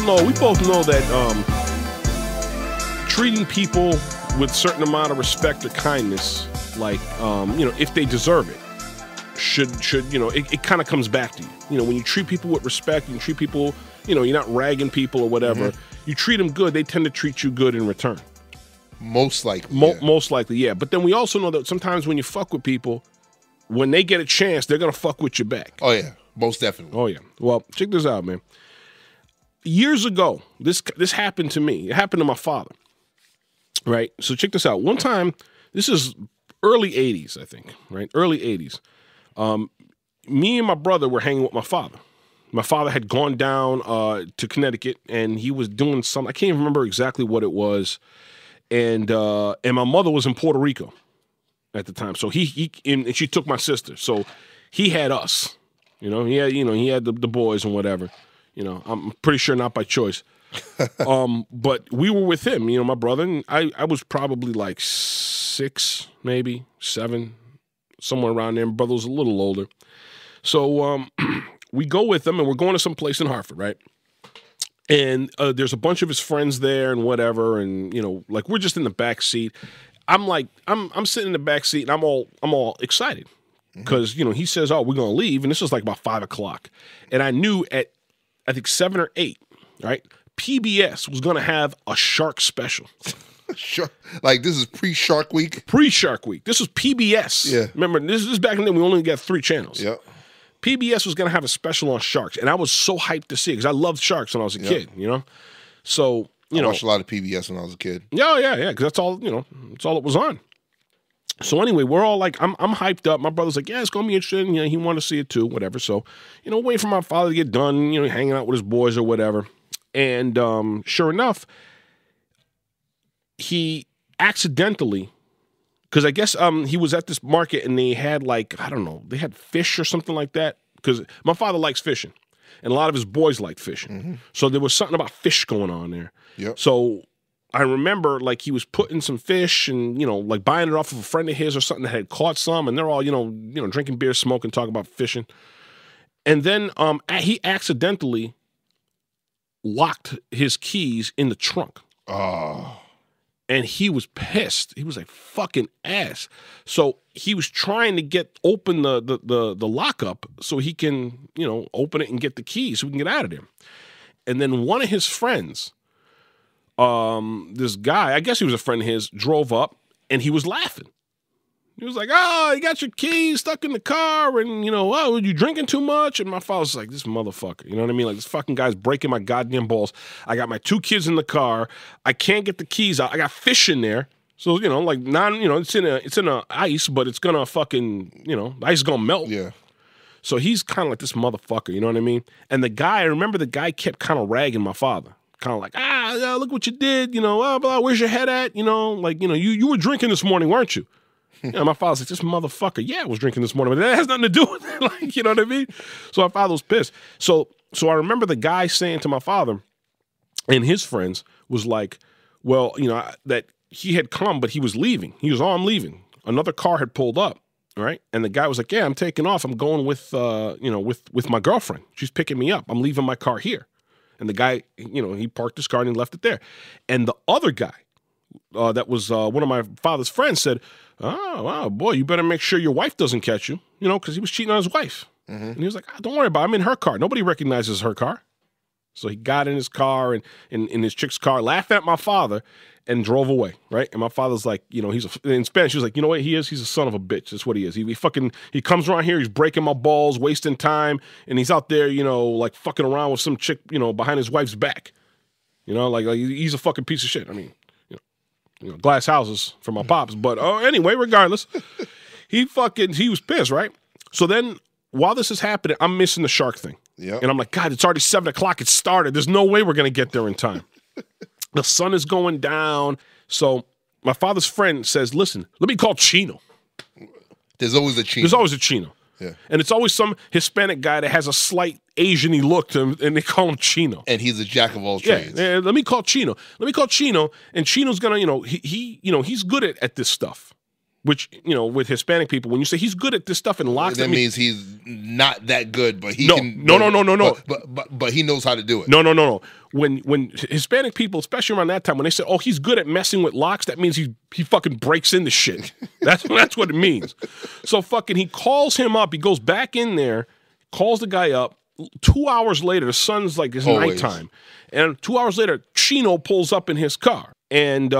all know that treating people with certain amount of respect or kindness, like if they deserve it, should it kind of comes back to you. When you treat people with respect, you treat people, you're not ragging people or whatever. You treat them good, they tend to treat you good in return. Most likely. Most likely, yeah. But then we also know that sometimes when you fuck with people, when they get a chance, they're gonna fuck with you back. Oh yeah, most definitely. Oh yeah. Well, check this out, man. Years ago, this happened to me. It happened to my father. Right? So check this out. One time, this is early 80s, I think, right? Early 80s. Me and my brother were hanging with my father. My father had gone down to Connecticut, and he was doing something. I can't even remember exactly what it was. And my mother was in Puerto Rico at the time. So and she took my sister. So he had us. He had the boys and whatever. I'm pretty sure not by choice. But we were with him, my brother, and I was probably like 6, maybe 7, somewhere around there. My brother was a little older. So we go with him, and we're going to some place in Hartford, right? And there's a bunch of his friends there and whatever, and like we're just in the back seat. I'm sitting in the back seat, and I'm all excited because he says, "Oh, we're gonna leave," and this was like about 5 o'clock, and I knew at I think 7 or 8, right? PBS was gonna have a shark special. Sure. Like this is pre-Shark Week? Pre-Shark Week. This was PBS. Yeah. Remember, this is back in then we only got 3 channels. Yeah. PBS was going to have a special on sharks, and I was so hyped to see it because I loved sharks when I was a kid, So, I watched a lot of PBS when I was a kid. Yeah, because that's all, that's all it was on. So anyway, we're all like, I'm hyped up. My brother's like, yeah, it's going to be interesting. He wanted to see it too, whatever. So, waiting for my father to get done, hanging out with his boys or whatever. And sure enough, he accidentally, because I guess he was at this market and they had like, I don't know, they had fish or something like that. Because my father likes fishing. And a lot of his boys like fishing. So there was something about fish going on there. Yep. So I remember like he was putting some fish and, like buying it off of a friend of his or something that had caught some. And they're all, drinking beer, smoking, talking about fishing. And then he accidentally locked his keys in the trunk. Oh. And he was pissed. He was like, fucking ass. So he was trying to get open the lockup so he can, open it and get the keys so we can get out of there. And then one of his friends, this guy, I guess he was a friend of his, drove up and he was laughing. He was like, oh, you got your keys stuck in the car and, oh, were you drinking too much? And my father's like, this motherfucker, you know what I mean? Like, this fucking guy's breaking my goddamn balls. I got my 2 kids in the car. I can't get the keys out. I got fish in there. So, like, it's in a ice, but it's gonna fucking, the ice is gonna melt. Yeah. So he's kind of like this motherfucker, you know what I mean? And I remember the guy kept kind of ragging my father. Kind of like, look what you did, where's your head at? Like, you were drinking this morning, weren't you? My father's like, this motherfucker, yeah, I was drinking this morning, but that has nothing to do with it. Like, you know what I mean? So my father was pissed. So I remember the guy saying to my father and his friends was like, well, that he had come, but he was leaving. He was, I'm leaving. Another car had pulled up, right? And the guy was like, yeah, I'm taking off. I'm going with my girlfriend. She's picking me up. I'm leaving my car here. And the guy, he parked his car and he left it there. And the other guy, that was one of my father's friends said, oh, wow, boy, you better make sure your wife doesn't catch you, because he was cheating on his wife. And he was like, don't worry about it. I'm in her car. Nobody recognizes her car. So he got in his car and in his chick's car, laughed at my father and drove away, right? And my father's like, in Spanish, he was like, you know what he is? He's a son of a bitch. That's what he is. He comes around here, he's breaking my balls, wasting time, and he's out there, like fucking around with some chick, behind his wife's back. Like he's a fucking piece of shit. I mean, glass houses for my pops. But anyway, regardless, he was pissed, right? So then while this is happening, I'm missing the shark thing. Yeah. And I'm like, God, it's already 7 o'clock. It started. There's no way we're going to get there in time. The sun is going down. So my father's friend says, listen, let me call Chino. There's always a Chino. There's always a Chino. Yeah. And it's always some Hispanic guy that has a slight Asian-y look to him, and they call him Chino. And he's a jack of all trades. Yeah, let me call Chino. And Chino's gonna, he's good at this stuff. Which, with Hispanic people, when you say he's good at this stuff and locks, that means he's not that good, but he No, can. no. But he knows how to do it. No. When Hispanic people, especially around that time, when they say, "Oh, he's good at messing with locks," that means he fucking breaks into shit. That's what it means. So fucking, he calls him up. He goes back in there, calls the guy up. 2 hours later, the sun's like, it's nighttime, and 2 hours later, Chino pulls up in his car, and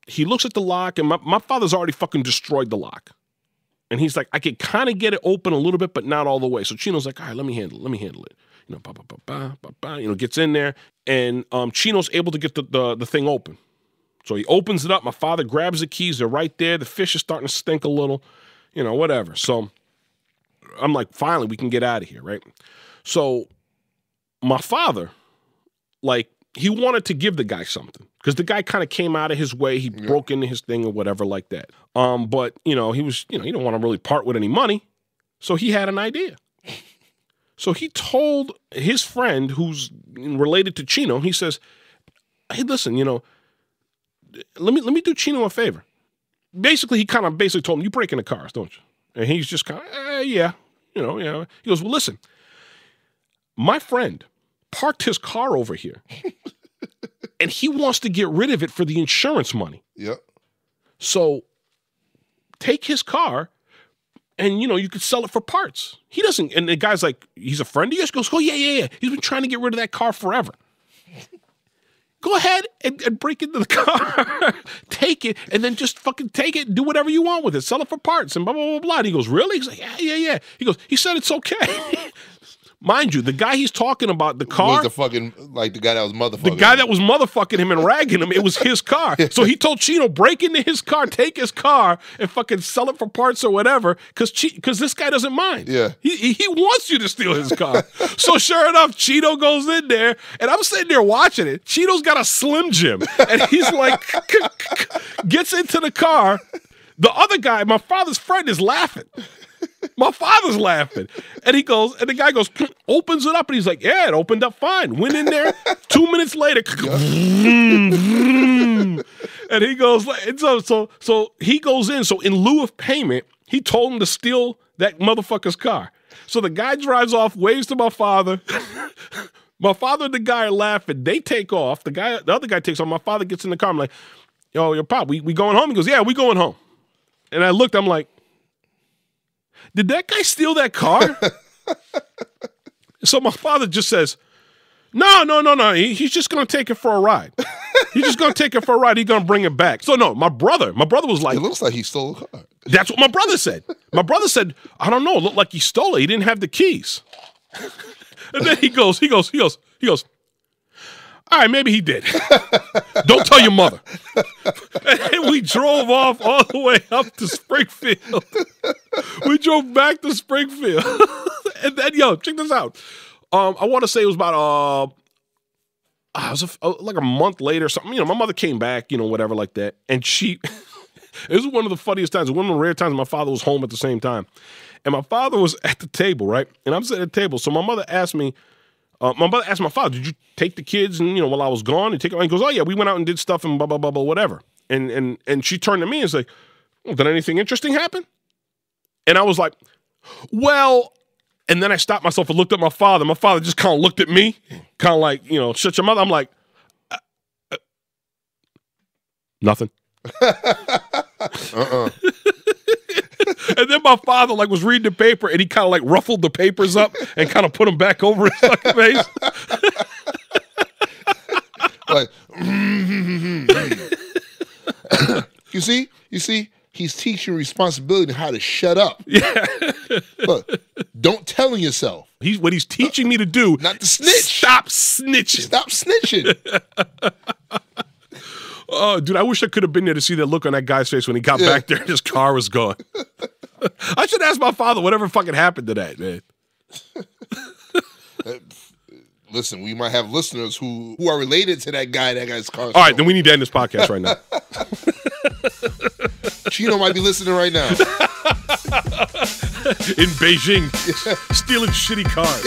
he looks at the lock, and my father's already fucking destroyed the lock. And he's like, I can kind of get it open a little bit, but not all the way. So Chino's like, all right, let me handle it. You know, gets in there, and Chino's able to get the thing open. So he opens it up. My father grabs the keys. They're right there. The fish is starting to stink a little, you know, whatever. So I'm like, finally, we can get out of here, right? So my father, like, he wanted to give the guy something because the guy kind of came out of his way. He broke into his thing or whatever like that. But, you know, he didn't want to really part with any money. So he had an idea. So he told his friend who's related to Chino, he says, hey, listen, you know, let me do Chino a favor. Basically, he kind of told him, you break into cars, don't you? And he's just kind of, yeah. You know, yeah. He goes, well, listen, my friend parked his car over here and he wants to get rid of it for the insurance money. Yep. So take his car and, you know, you could sell it for parts. He doesn't, and the guy's like, he's a friend of yours? He goes, oh, yeah. He's been trying to get rid of that car forever. Go ahead and break into the car, take it, and then just fucking take it and do whatever you want with it. Sell it for parts and blah, blah, blah, blah. And he goes, really? He's like, yeah. He goes, he said it's okay. Mind you, the guy he's talking about, the car, was the fucking, like, the guy that was motherfucking the guy that was motherfucking him and ragging him, it was his car. So he told Chino, break into his car, take his car, and fucking sell it for parts or whatever, because this guy doesn't mind. Yeah. He wants you to steal his car. So sure enough, Chino goes in there, and I'm sitting there watching it. Chino's got a Slim Jim, and he's like, gets into the car. The other guy, my father's friend, is laughing. My father's laughing. And he goes, and the guy goes, opens it up, and he's like, yeah, it opened up fine. Went in there, 2 minutes later, and he goes, and so he goes in. So in lieu of payment, he told him to steal that motherfucker's car. So the guy drives off, waves to my father. My father and the guy are laughing. They take off. The other guy takes off. My father gets in the car. I'm like, yo, Pop, we going home? He goes, yeah, we going home. And I looked, I'm like, did that guy steal that car? So my father just says, no. He's just going to take it for a ride. He's just going to take it for a ride. He's going to bring it back. So no, my brother was like, it looks like he stole the car. That's what my brother said. My brother said, I don't know. It looked like he stole it. He didn't have the keys. And then he goes, all right, maybe he did. Don't tell your mother. And we drove off all the way up to Springfield. We drove back to Springfield. And then, yo, check this out. I want to say it was about, like a month later or something. You know, my mother came back, you know, whatever like that. And it was one of the funniest times. One of the rare times my father was home at the same time. And my father was at the table, right? And I'm sitting at the table. So my mother asked me, my mother asked my father, did you take the kids and, you know, while I was gone? And he goes, oh, yeah, we went out and did stuff and blah, blah, blah, blah, whatever. And she turned to me and was like, well, did anything interesting happen? And I was like, well, and then I stopped myself and looked at my father. My father just kind of looked at me, kind of like, you know, shut your mouth. I'm like, nothing. And then my father like was reading the paper and he kind of like ruffled the papers up and kind of put them back over his fucking face. Like, you see, he's teaching responsibility how to shut up. Yeah. Look, don't tell him yourself. What he's teaching me to do. Not to snitch. Stop snitching. Stop snitching. Oh, dude, I wish I could have been there to see that look on that guy's face when he got back there and his car was gone. I should ask my father whatever fucking happened to that, man. Listen, we might have listeners who are related to that guy that got his car stolen. All right, then we need to end this podcast right now. Chino might be listening right now. In Beijing, stealing shitty cars.